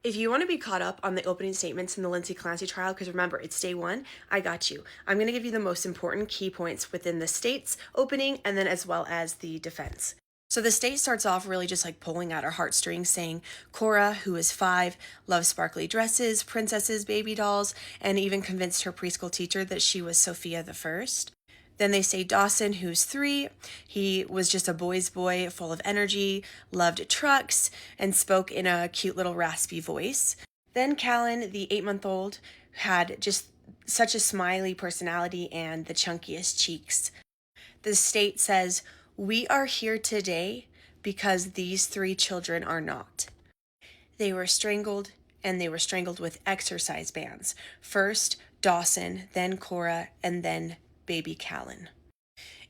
If you want to be caught up on the opening statements in the Lindsay Clancy trial, because remember, it's day one, I got you. I'm going to give you the most important key points within the state's opening and then as well as the defense. So the state starts off really just like pulling at her heartstrings, saying Cora, who is 5, loves sparkly dresses, princesses, baby dolls, and even convinced her preschool teacher that she was Sophia the First. Then they say Dawson, who's 3, he was just a boy's boy, full of energy, loved trucks, and spoke in a cute little raspy voice. Then Callan, the 8-month-old, had just such a smiley personality and the chunkiest cheeks. The state says, "We are here today because these 3 children are not." They were strangled, and they were strangled with exercise bands. First Dawson, then Cora, and then baby Callan.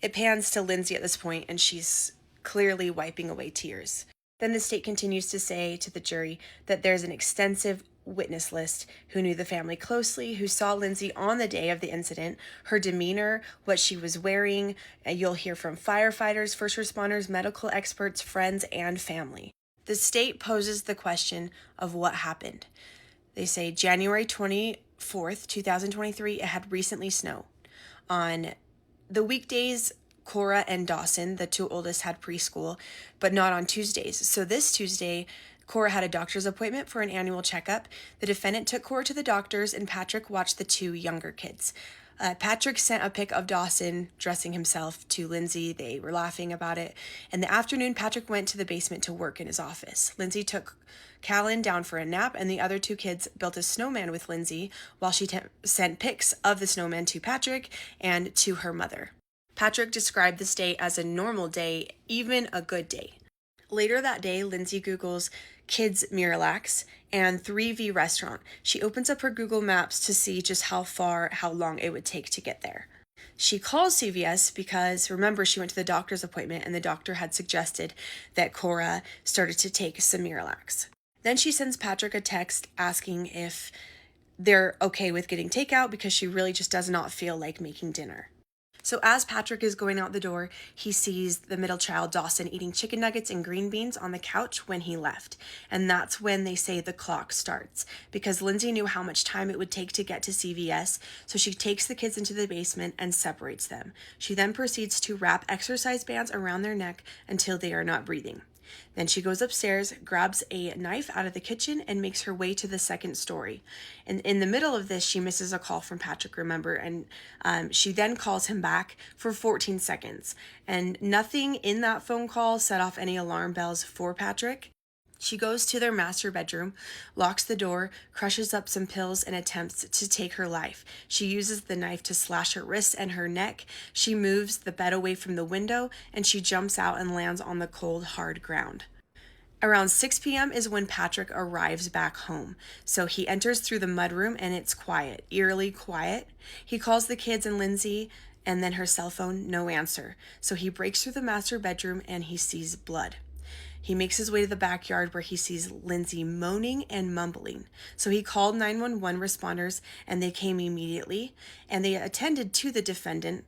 It pans to Lindsay at this point, and she's clearly wiping away tears. Then the state continues to say to the jury that there's an extensive witness list who knew the family closely, who saw Lindsay on the day of the incident, her demeanor, what she was wearing. You'll hear from firefighters, first responders, medical experts, friends, and family. The state poses the question of what happened. They say January 24th, 2023, it had recently snowed. On the weekdays, Cora and Dawson, the 2 oldest, had preschool, but not on Tuesdays. So this Tuesday, Cora had a doctor's appointment for an annual checkup. The defendant took Cora to the doctor's, and Patrick watched the 2 younger kids. Patrick sent a pic of Dawson dressing himself to Lindsay. They were laughing about it. In the afternoon, Patrick went to the basement to work in his office. Lindsay took Callan down for a nap, and the other 2 kids built a snowman with Lindsay while she sent pics of the snowman to Patrick and to her mother. Patrick described this day as a normal day, even a good day. Later that day, Lindsay Googles Kids Miralax and 3V Restaurant. She opens up her Google Maps to see just how long it would take to get there. She calls CVS because, remember, she went to the doctor's appointment and the doctor had suggested that Cora started to take some Miralax. Then she sends Patrick a text asking if they're okay with getting takeout because she really just does not feel like making dinner. So as Patrick is going out the door, he sees the middle child, Dawson, eating chicken nuggets and green beans on the couch when he left. And that's when they say the clock starts, because Lindsay knew how much time it would take to get to CVS, so she takes the kids into the basement and separates them. She then proceeds to wrap exercise bands around their neck until they are not breathing. Then she goes upstairs, grabs a knife out of the kitchen, and makes her way to the 2nd story. And in the middle of this, she misses a call from Patrick, remember, and she then calls him back for 14 seconds. And nothing in that phone call set off any alarm bells for Patrick. She goes to their master bedroom, locks the door, crushes up some pills, and attempts to take her life. She uses the knife to slash her wrists and her neck. She moves the bed away from the window, and she jumps out and lands on the cold, hard ground. Around 6 p.m. is when Patrick arrives back home. So he enters through the mudroom, and it's quiet, eerily quiet. He calls the kids and Lindsay, and then her cell phone, no answer. So he breaks through the master bedroom, and he sees blood. He makes his way to the backyard where he sees Lindsay moaning and mumbling. So he called 911 responders, and they came immediately, and they attended to the defendant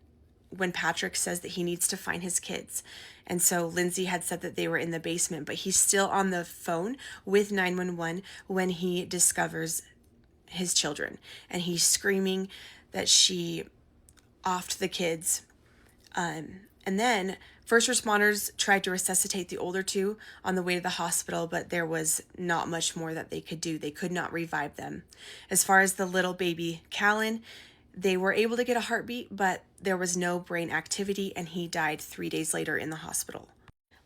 when Patrick says that he needs to find his kids. And so Lindsay had said that they were in the basement, but he's still on the phone with 911 when he discovers his children. And he's screaming that she offed the kids. And then first responders tried to resuscitate the older 2 on the way to the hospital, but there was not much more that they could do. They could not revive them. As far as the little baby Callan, they were able to get a heartbeat, but there was no brain activity, and he died 3 days later in the hospital.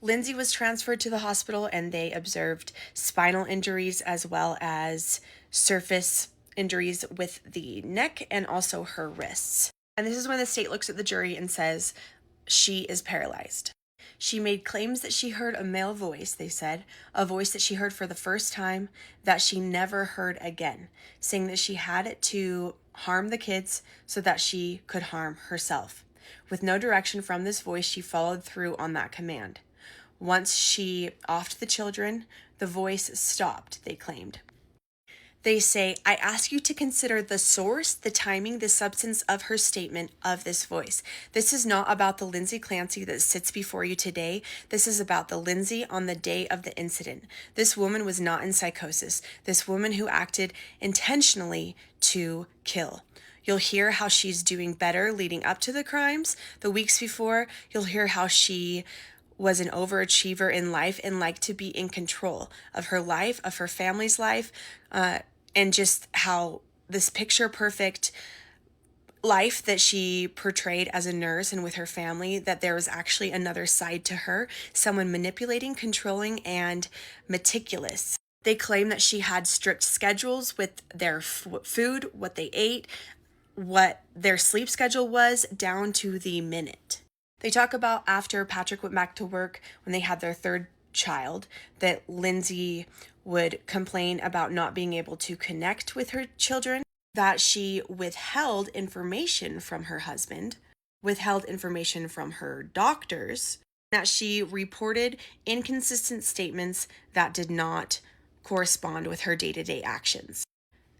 Lindsay was transferred to the hospital, and they observed spinal injuries as well as surface injuries with the neck and also her wrists. And this is when the state looks at the jury and says, she is paralyzed. She made claims that she heard a male voice, they said, a voice that she heard for the first time that she never heard again, saying that she had to harm the kids so that she could harm herself. With no direction from this voice, she followed through on that command. Once she offed the children, the voice stopped, they claimed. They say, I ask you to consider the source, the timing, the substance of her statement of this voice. This is not about the Lindsay Clancy that sits before you today. This is about the Lindsay on the day of the incident. This woman was not in psychosis. This woman who acted intentionally to kill. You'll hear how she's doing better leading up to the crimes. The weeks before, you'll hear how she was an overachiever in life and liked to be in control of her life, of her family's life, and just how this picture perfect life that she portrayed as a nurse and with her family, that there was actually another side to her, someone manipulating, controlling, and meticulous. They claim that she had strict schedules with their food, what they ate, what their sleep schedule was, down to the minute. They talk about after Patrick went back to work when they had their third child, that Lindsay would complain about not being able to connect with her children, that she withheld information from her husband, withheld information from her doctors, that she reported inconsistent statements that did not correspond with her day-to-day actions.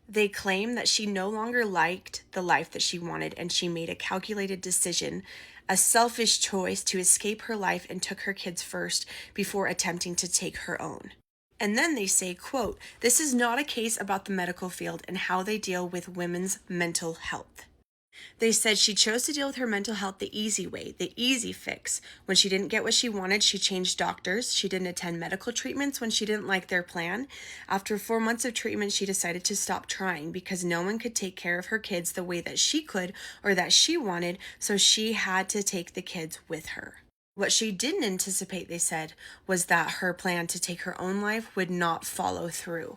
They claim that she no longer liked the life that she wanted, and she made a calculated decision, a selfish choice to escape her life, and took her kids first before attempting to take her own. And then they say, quote, this is not a case about the medical field and how they deal with women's mental health. They said she chose to deal with her mental health the easy way, the easy fix. When she didn't get what she wanted, she changed doctors. She didn't attend medical treatments when she didn't like their plan. After 4 months of treatment, she decided to stop trying because no one could take care of her kids the way that she could or that she wanted, so she had to take the kids with her. What she didn't anticipate, they said, was that her plan to take her own life would not follow through.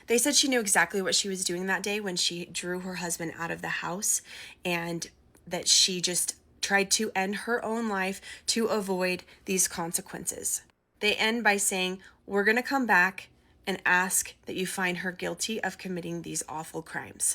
They said she knew exactly what she was doing that day when she drew her husband out of the house, and that she just tried to end her own life to avoid these consequences. They end by saying, we're going to come back and ask that you find her guilty of committing these awful crimes.